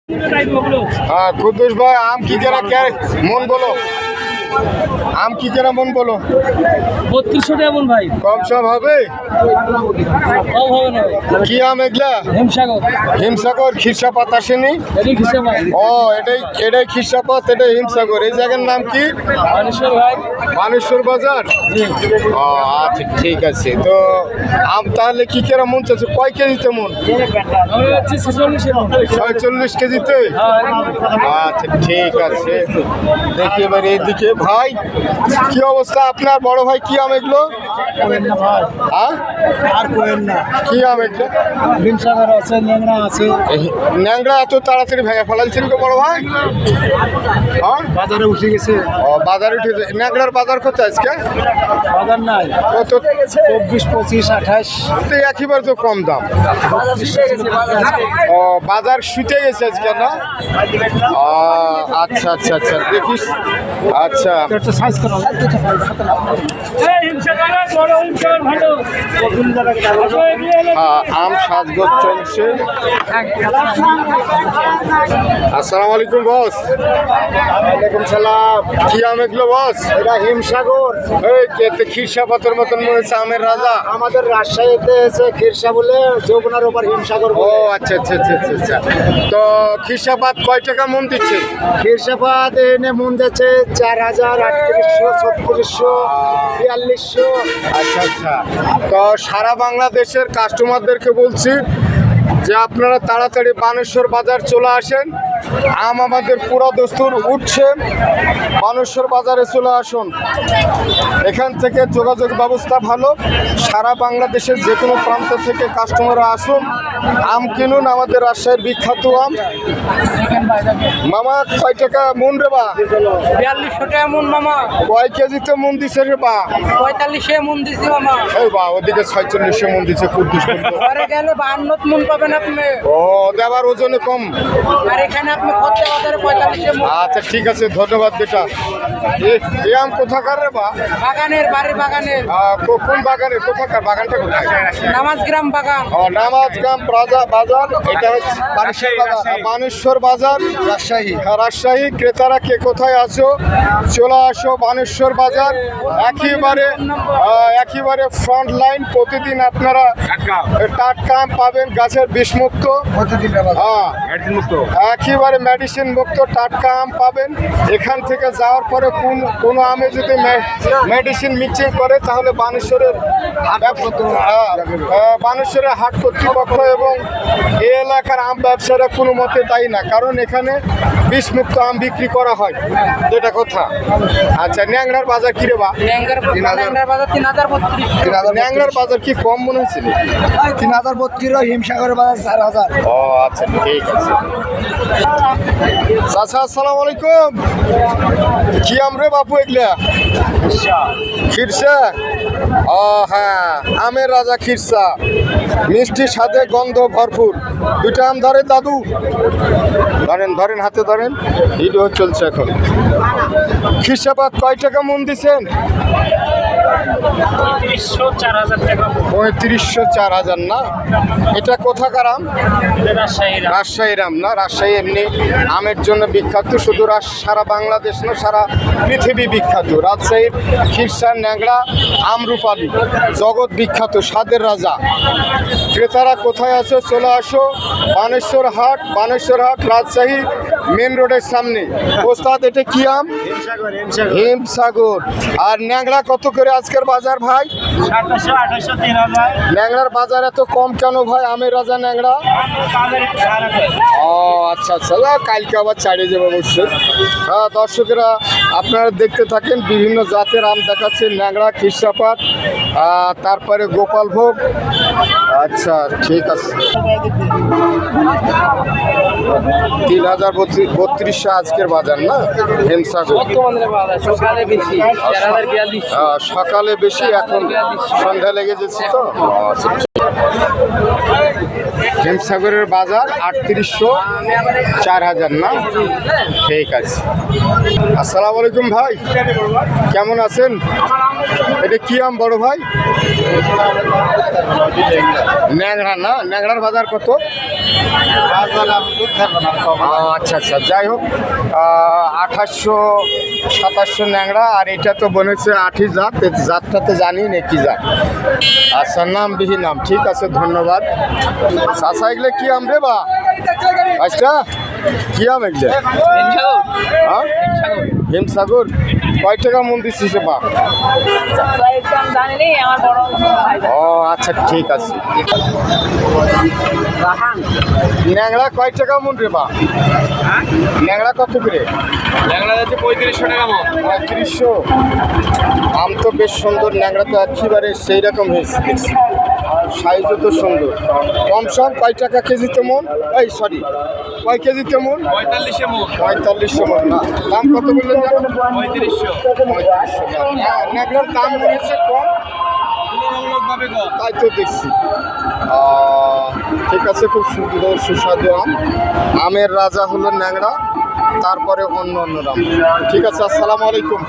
हाँ कुद्दूस भाई आम की जरा क्या मन बोलो आम की जरा मन बोलो 3200 টাকা মন ভাই कम सब হবে কম হবে না ভাই কি আম এগুলা হিমসাগর হিমসাগর খিরসাপাত আসেনি এটি কিসে ভাই ও এটাই খিরসাপাত এটাই হিমসাগর এই জায়গার নাম কি মানেশ্বর ভাই মানেশ্বর বাজার ও আচ্ছা ঠিক আছে তো আম তাহলে কি কেরা মন চাচ্ছে কয় কেজিতে মন আমরা হচ্ছে 46 46 কেজিতে আচ্ছা ঠিক আছে দেখি এবার এইদিকে ভাই কি অবস্থা আপনার বড় ভাই কি আম এগুলো হ্যাঁ আর কোয়েন না কি আম এগুলো হিমসাগর আছে ন্যাংরা আছে ন্যাংরা এত তাড়াতাড়ি ভেঙে ফেলাইছেন তো বড় ভাই হ্যাঁ বাজারে উঠে গেছে ও বাজারে উঠে ন্যাংরার বাজার কত আজকে বাজার নাই কত 24 25 28 তো একইবার তো কম দাম ও বাজার শুতে গেছে আজকে না আচ্ছা আচ্ছা আচ্ছা দেখিস আচ্ছা একটা সাইজ করো এই হিমসাগর বড় হিমসাগর ভালো আম সাজগোজ চলছে আসসালামু আলাইকুম বস ওয়ালাইকুম সালাম কি আম এগুলো বস এটা হিমসাগর এই কেতে খিরসাপাতের মতন মনে হচ্ছে আমের রাজা আমাদের রাজশাহীতে এসে খিরসা বলে যমুনার ওপর হিমসাগর ও আচ্ছা আচ্ছা আচ্ছা আচ্ছা আচ্ছা তো খিরসাপাত কয় টাকা মন দিচ্ছে খিরসাপাত এনে মন যাচ্ছে 4000 3800 3600 4200 আচ্ছা আচ্ছা তো সারা বাংলাদেশের কাস্টমারদেরকে বলছি যে আপনারা তাড়াতাড়ি বানেশ্বর বাজার চলে আসেন আম আমাদের পুরো দস্তুর উঠছে বানেশ্বর বাজারে চলে আসুন এখান থেকে যোগাযোগ ব্যবস্থা ভালো সারা বাংলাদেশের যে কোনো প্রান্ত থেকে কাস্টমাররা আসুন আম কিনুন আমাদের রাজশাহীর বিখ্যাত আম মামা কয় টাকা মন রে বা 4200 টাকা মন মামা কয় কেজিতে মন দিছে রে বা 45 মন দিছি মামা এই বা ওদিকে 46 মন দিছে কুদ্দুস পরে গেলে 52 মন পাবেন আপনি ও দেবার ওজনে কম আর এখানে আপনি খরচা বাজারে 45 মন আচ্ছা ঠিক আছে ধন্যবাদ বেটা এই আম কোথাকার রে বা বাগানের বাড়ির বাগানের কোন বাগানের কোথাকার বাগানটা কোথায় নামাজ গ্রাম বাগান ও নামাজগ্রাম বাজার এটা হচ্ছে বানেশ্বর বাজার রাজশাহী ক্রেতারা কে কোথায় আছো চলে আসো বানেশ্বর বাজার একেবারে ফ্রন্ট লাইন প্রতিদিন আপনারা টাটকা আম পাবেন গাছের বিষমুক্ত একেবারে মেডিসিন মুক্ত টাটকা আম পাবেন এখান থেকে যাওয়ার পরে কোনো আমে যদি মেডিসিন মিক্সিং করে তাহলে বানেশ্বরের হাট কর্তৃপক্ষ এবং এই এলাকার আম ব্যবসায়ীরা কোনো মতে দায়ী না কারণ এখানে বিষমুক্ত আম বিক্রি করা হয় যেটা কথা আচ্ছা ন্যাংরার বাজার কি রে বা ন্যাংরার বাজার কি কম মনে হচ্ছে 3032 হিমসাগরের বাজার 4000 ও আচ্ছা ঠিক আছে চাচা আসসালামু আলাইকুম কি আম রে বাপু এগুলা খিরসা ও হ্যাঁ আমের রাজা খিরসা মিষ্টি স্বাদে গন্ধ ভরপুর দুইটা আম ধরে দাদু ধরেন হাতে ধরেন ভিডিও চলছে এখন খিরসাপাত কয় টাকা মন দিছেন 3500 4000 না এটা কোথাকার আম রাজশাহীর আম না রাজশাহী এমনি আমের জন্য বিখ্যাত শুধু সারা বাংলাদেশ না সারা পৃথিবী বিখ্যাত রাজশাহীর খিরসা ন্যাংরা আমরুপালি জগৎ বিখ্যাত স্বাদের রাজা ক্রেতারা কোথায় আছে চলে আসো বানেশ্বর হাট রাজশাহী মেন রোডের সামনে ওস্তাদ এটা কি আম হিমসাগর আর ন্যাংরা কত করে আজকের বাজার ভাই 2700 ন্যাংরার বাজার এত কম কেন ভাই আমের রাজা ন্যাংরা ও আচ্ছা আচ্ছা কালকে আবার ছাড়িয়ে যাবে অবশ্যই হ্যাঁ দর্শকেরা আপনারা দেখতে থাকেন বিভিন্ন জাতের আম দেখাচ্ছে ন্যাংরা খিরসাপাত তারপরে গোপালভোগ আচ্ছা ঠিক আছে 3032 আজকের বাজার না হিমসাগর সকালে বেশি এখন সন্ধ্যা লেগে যাচ্ছে তো হিমসাগরের বাজার 3800 4000 না ঠিক আছে আসসালামু আলাইকুম ভাই কেমন আছেন এটা কি আম বড় ভাই ন্যাংরা না ন্যাংরার বাজার কত আচ্ছা আচ্ছা, যাই হোক 2800-2700 ন্যাংরা, আর এটা তো বলেছে 8ই জাত, এই জাতটা তো জানি না কি জাত। আচ্ছা, নামবিহীন নাম, ঠিক আছে, ধন্যবাদ। চাষা এগুলো কি আম রে বা? আচ্ছা, কি আম এগুলো? হ্যাঁ, হিমসাগর। কয় টাকা মন দিচ্ছিস বা? ও আচ্ছা, ঠিক আছে। ন্যাংরা কয় টাকা মন রে বা? ন্যাংরা কত করে? ল্যাংড়া যাচ্ছে 3500 টাকা মন। 3500। আম তো বেশ সুন্দর, ন্যাংরা তো একেবারে সেই রকম হয়েছে দেখছি, সাইজও তো সুন্দর। কম সম কয় টাকা কেজিতে মন? এই সরি, কয় কেজিতে মন? 45 মন। 4500 মন না, দাম কত বললেন যেন? 3500। 3500। ন্যাংরার দাম মনে হচ্ছে কম, তুলনামূলকভাবে কম। তাই তো দেখছি। ঠিক আছে, খুব সুন্দর সুস্বাদু আম। আমের রাজা হলো ন্যাংরা, তারপরে অন্য অন্য আম। ঠিক আছে, আসসালামু আলাইকুম।